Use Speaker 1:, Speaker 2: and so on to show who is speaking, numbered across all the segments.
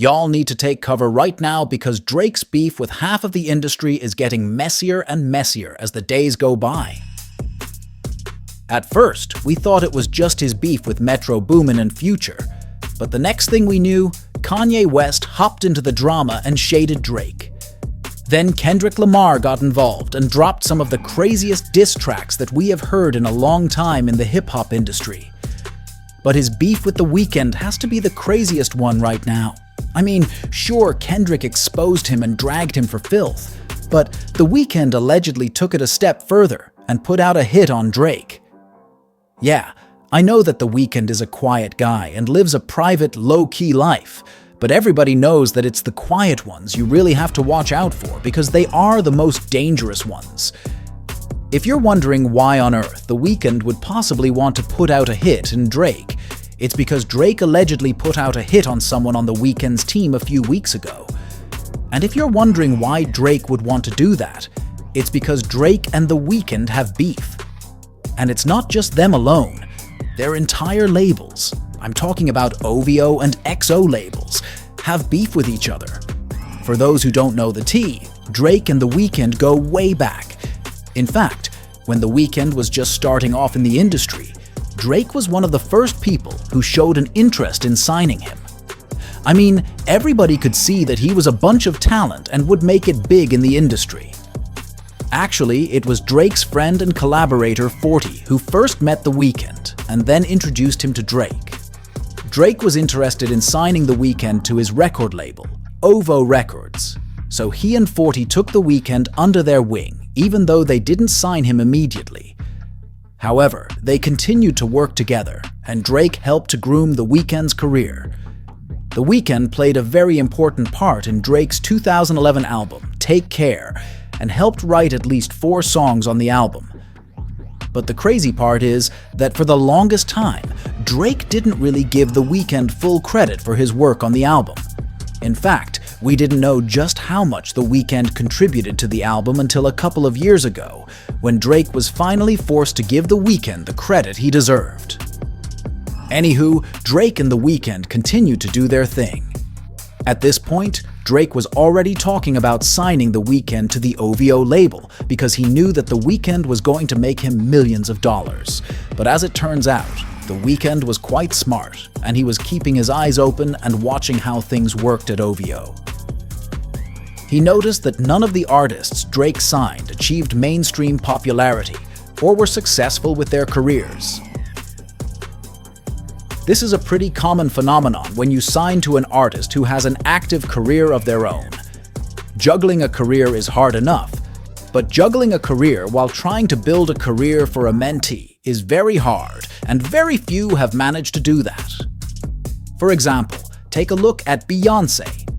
Speaker 1: Y'all need to take cover right now because Drake's beef with half of the industry is getting messier and messier as the days go by. At first, we thought it was just his beef with Metro Boomin and Future, but the next thing we knew, Kanye West hopped into the drama and shaded Drake. Then Kendrick Lamar got involved and dropped some of the craziest diss tracks that we have heard in a long time in the hip-hop industry. But his beef with The Weeknd has to be the craziest one right now. I mean, sure, Kendrick exposed him and dragged him for filth, but The Weeknd allegedly took it a step further and put out a hit on Drake. Yeah, I know that The Weeknd is a quiet guy and lives a private, low-key life, but everybody knows that it's the quiet ones you really have to watch out for because they are the most dangerous ones. If you're wondering why on earth The Weeknd would possibly want to put out a hit in Drake, it's because Drake allegedly put out a hit on someone on The Weeknd's team a few weeks ago. And if you're wondering why Drake would want to do that, it's because Drake and The Weeknd have beef. And it's not just them alone. Their entire labels, I'm talking about OVO and XO labels, have beef with each other. For those who don't know the tea, Drake and The Weeknd go way back. In fact, when The Weeknd was just starting off in the industry, Drake was one of the first people who showed an interest in signing him. I mean, everybody could see that he was a bunch of talent and would make it big in the industry. Actually, it was Drake's friend and collaborator 40 who first met The Weeknd and then introduced him to Drake. Drake was interested in signing The Weeknd to his record label, OVO Records, so he and 40 took The Weeknd under their wing, even though they didn't sign him immediately. However, they continued to work together, and Drake helped to groom The Weeknd's career. The Weeknd played a very important part in Drake's 2011 album, Take Care, and helped write at least 4 songs on the album. But the crazy part is that for the longest time, Drake didn't really give The Weeknd full credit for his work on the album. In fact, we didn't know just how much The Weeknd contributed to the album until a couple of years ago, when Drake was finally forced to give The Weeknd the credit he deserved. Anywho, Drake and The Weeknd continued to do their thing. At this point, Drake was already talking about signing The Weeknd to the OVO label because he knew that The Weeknd was going to make him millions of dollars. But as it turns out, The Weeknd was quite smart, and he was keeping his eyes open and watching how things worked at OVO. He noticed that none of the artists Drake signed achieved mainstream popularity or were successful with their careers. This is a pretty common phenomenon when you sign to an artist who has an active career of their own. Juggling a career is hard enough, but juggling a career while trying to build a career for a mentee is very hard, and very few have managed to do that. For example, take a look at Beyoncé.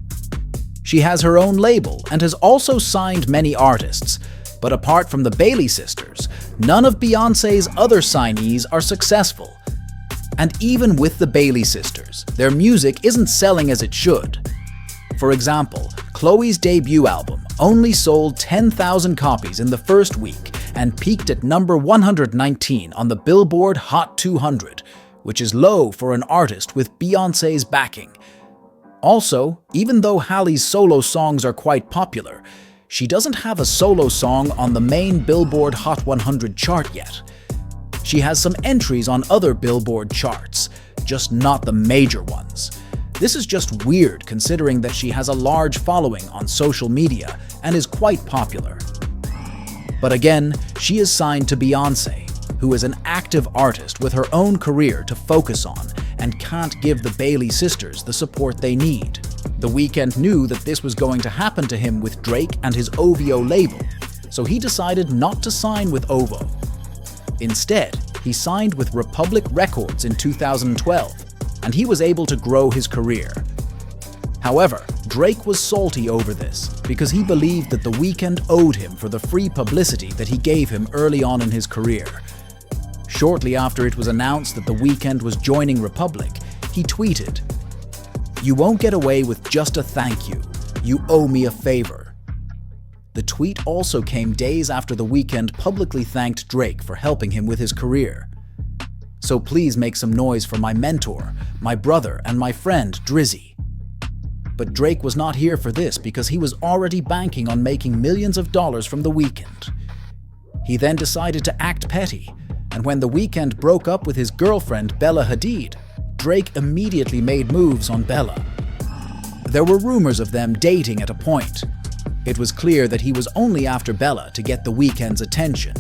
Speaker 1: She has her own label and has also signed many artists, but apart from the Bailey sisters, none of Beyoncé's other signees are successful. And even with the Bailey sisters, their music isn't selling as it should. For example, Chloe's debut album only sold 10,000 copies in the first week and peaked at number 119 on the Billboard Hot 200, which is low for an artist with Beyoncé's backing. Also, even though Halle's solo songs are quite popular, she doesn't have a solo song on the main Billboard Hot 100 chart yet. She has some entries on other Billboard charts, just not the major ones. This is just weird considering that she has a large following on social media and is quite popular. But again, she is signed to Beyoncé, who is an active artist with her own career to focus on and can't give the Bailey sisters the support they need. The Weeknd knew that this was going to happen to him with Drake and his OVO label, so he decided not to sign with OVO. Instead, he signed with Republic Records in 2012, and he was able to grow his career. However, Drake was salty over this because he believed that The Weeknd owed him for the free publicity that he gave him early on in his career. Shortly after it was announced that The Weeknd was joining Republic, he tweeted, "You won't get away with just a thank you. You owe me a favor." The tweet also came days after The Weeknd publicly thanked Drake for helping him with his career. So please make some noise for my mentor, my brother, and my friend Drizzy. But Drake was not here for this because he was already banking on making millions of dollars from The Weeknd. He then decided to act petty, and when The Weeknd broke up with his girlfriend Bella Hadid, Drake immediately made moves on Bella. There were rumors of them dating at a point. It was clear that he was only after Bella to get The Weeknd's attention,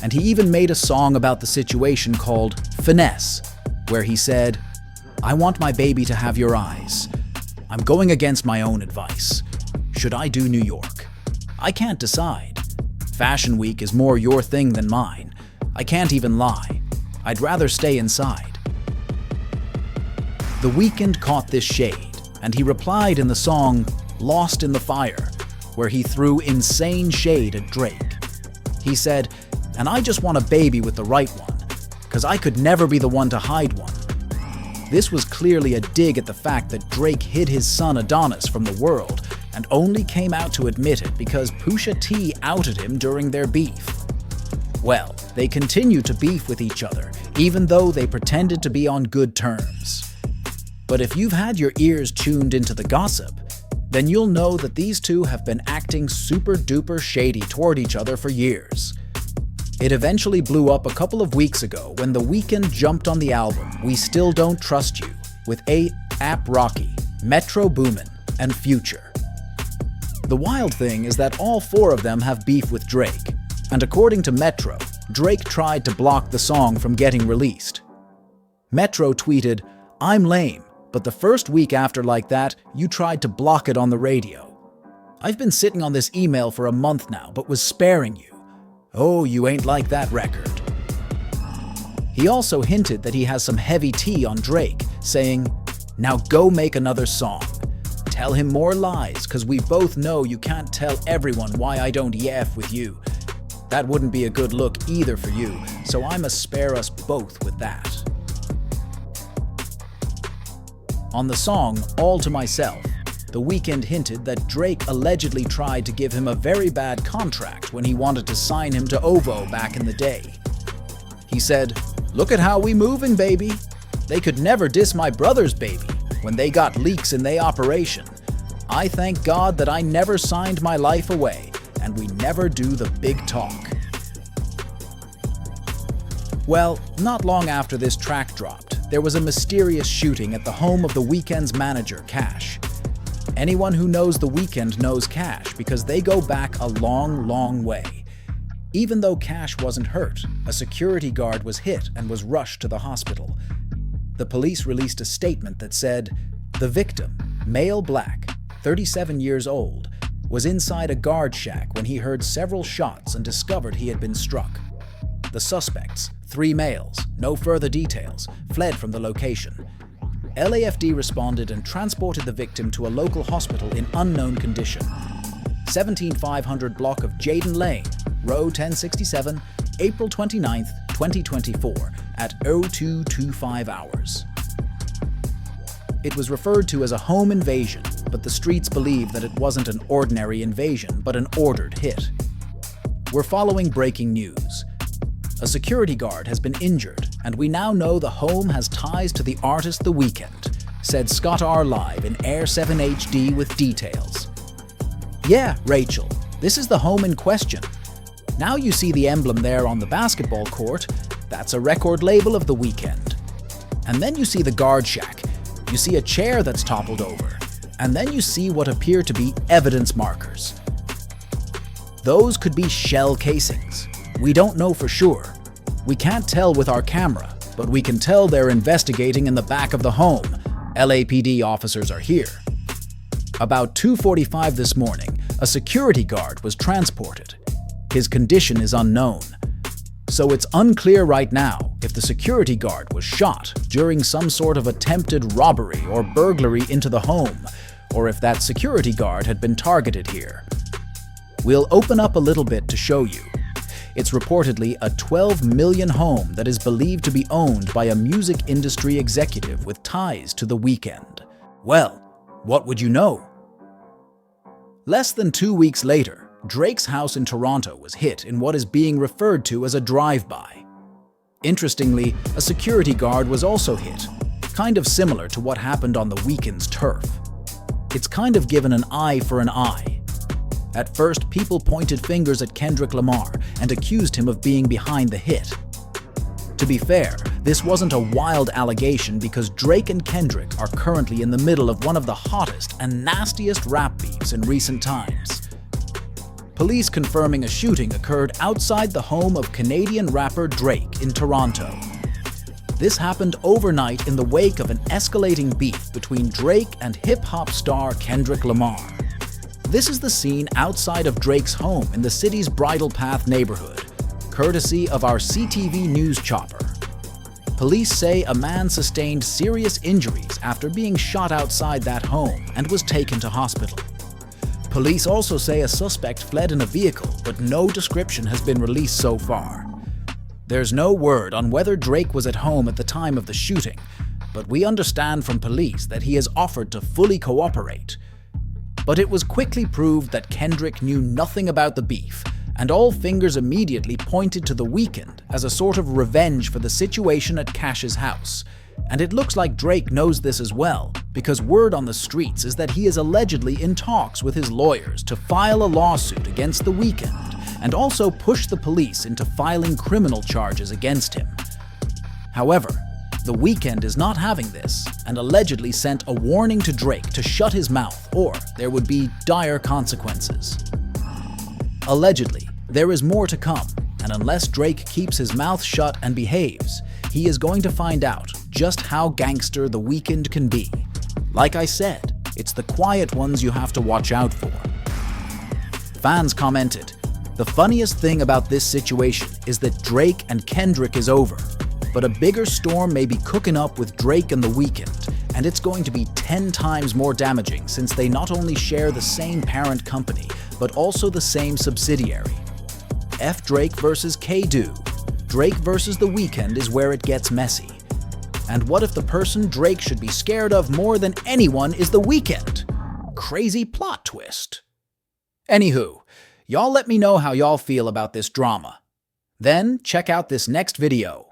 Speaker 1: and he even made a song about the situation called Finesse, where he said, "I want my baby to have your eyes. I'm going against my own advice. Should I do New York? I can't decide. Fashion Week is more your thing than mine. I can't even lie. I'd rather stay inside." The Weeknd caught this shade, and he replied in the song Lost in the Fire, where he threw insane shade at Drake. He said, "And I just want a baby with the right one, 'cause I could never be the one to hide one." This was clearly a dig at the fact that Drake hid his son Adonis from the world and only came out to admit it because Pusha T outed him during their beef. Well, they continued to beef with each other, even though they pretended to be on good terms. But if you've had your ears tuned into the gossip, then you'll know that these two have been acting super duper shady toward each other for years. It eventually blew up a couple of weeks ago when The Weeknd jumped on the album We Still Don't Trust You with A$AP Rocky, Metro Boomin, and Future. The wild thing is that all four of them have beef with Drake, and according to Metro, Drake tried to block the song from getting released. Metro tweeted, "I'm lame, but the first week after like that, you tried to block it on the radio. I've been sitting on this email for a month now, but was sparing you. Oh, you ain't like that record." He also hinted that he has some heavy tea on Drake, saying, "Now go make another song. Tell him more lies, 'cause we both know you can't tell everyone why I don't yef with you. That wouldn't be a good look either for you, so I must spare us both with that." On the song All to Myself, The Weeknd hinted that Drake allegedly tried to give him a very bad contract when he wanted to sign him to OVO back in the day. He said, "Look at how we moving, baby. They could never diss my brother's baby when they got leaks in they operation. I thank God that I never signed my life away, and we never do the big talk." Well, not long after this track dropped, there was a mysterious shooting at the home of The Weeknd's manager, Cash. Anyone who knows The Weeknd knows Cash because they go back a long, long way. Even though Cash wasn't hurt, a security guard was hit and was rushed to the hospital. The police released a statement that said, "The victim, male black, 37 years old, was inside a guard shack when he heard several shots and discovered he had been struck. The suspects, 3 males, no further details, fled from the location. LAFD responded and transported the victim to a local hospital in unknown condition. 17500 block of Jaden Lane, row 1067, April 29, 2024, at 0225 hours. It was referred to as a home invasion, but the streets believe that it wasn't an ordinary invasion, but an ordered hit. We're following breaking news. A security guard has been injured, and we now know the home has ties to the artist The Weeknd," said Scott R. Live in Air 7 HD with details. "Yeah, Rachel, this is the home in question. Now you see the emblem there on the basketball court, that's a record label of The Weeknd. And then you see the guard shack, you see a chair that's toppled over, and then you see what appear to be evidence markers. Those could be shell casings. We don't know for sure. We can't tell with our camera, but we can tell they're investigating in the back of the home. LAPD officers are here." About 2:45 this morning, a security guard was transported. His condition is unknown. So it's unclear right now if the security guard was shot during some sort of attempted robbery or burglary into the home, or if that security guard had been targeted here. We'll open up a little bit to show you. It's reportedly a 12 million home that is believed to be owned by a music industry executive with ties to The Weeknd. Well, what would you know? Less than 2 weeks later, Drake's house in Toronto was hit in what is being referred to as a drive-by. Interestingly, a security guard was also hit, kind of similar to what happened on The Weeknd's turf. It's kind of given an eye for an eye. At first, people pointed fingers at Kendrick Lamar and accused him of being behind the hit. To be fair, this wasn't a wild allegation because Drake and Kendrick are currently in the middle of one of the hottest and nastiest rap beefs in recent times. Police confirming a shooting occurred outside the home of Canadian rapper Drake in Toronto. This happened overnight in the wake of an escalating beef between Drake and hip-hop star Kendrick Lamar. This is the scene outside of Drake's home in the city's Bridle Path neighborhood, courtesy of our CTV News chopper. Police say a man sustained serious injuries after being shot outside that home and was taken to hospital. Police also say a suspect fled in a vehicle, but no description has been released so far. There's no word on whether Drake was at home at the time of the shooting, but we understand from police that he has offered to fully cooperate. But it was quickly proved that Kendrick knew nothing about the beef, and all fingers immediately pointed to The WEEKND as a sort of revenge for the situation at Cash's house. And it looks like Drake knows this as well, because word on the streets is that he is allegedly in talks with his lawyers to file a lawsuit against The WEEKND, and also push the police into filing criminal charges against him. However, The WEEKND is not having this, and allegedly sent a warning to Drake to shut his mouth, or there would be dire consequences. Allegedly, there is more to come, and unless Drake keeps his mouth shut and behaves, he is going to find out just how gangster The WEEKND can be. Like I said, it's the quiet ones you have to watch out for. Fans commented, "The funniest thing about this situation is that Drake and Kendrick is over, but a bigger storm may be cooking up with Drake and The WEEKND, and it's going to be 10 times more damaging since they not only share the same parent company, but also the same subsidiary. F Drake versus K-Do. Drake versus The WEEKND is where it gets messy. And what if the person Drake should be scared of more than anyone is The WEEKND? Crazy plot twist." Anywho, y'all let me know how y'all feel about this drama. Then check out this next video.